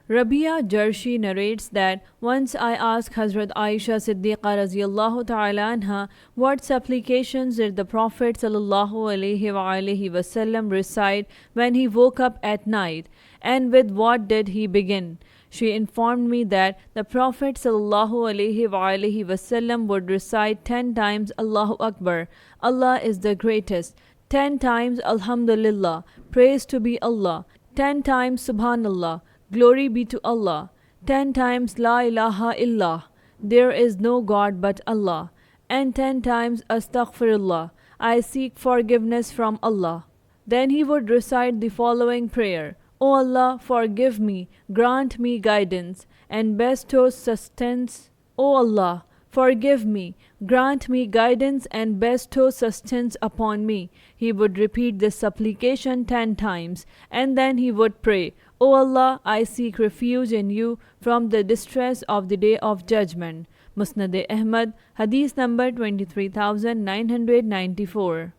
Rabia Jarshi narrates that once I asked Hazrat Aisha Siddiqa radiallahu ta'ala anha what supplications did the Prophet sallallahu alaihi wasallam recite when he woke up at night, and with what did he begin. She informed me that the Prophet sallallahu alaihi wasallam would recite 10 times Allahu Akbar, Allah is the greatest, 10 times Alhamdulillah, praise to be Allah, 10 times Subhanallah, glory be to Allah, 10 times La ilaha illallah, there is no God but Allah, and 10 times Astaghfirullah, I seek forgiveness from Allah. Then he would recite the following prayer: O Allah, forgive me, grant me guidance, and bestow sustenance. O Allah, forgive me, grant me guidance, and bestow sustenance upon me. He would repeat this supplication 10 times, and then he would pray, O Allah, I seek refuge in you from the distress of the day of judgment. Musnad Ahmad, Hadith number 23994.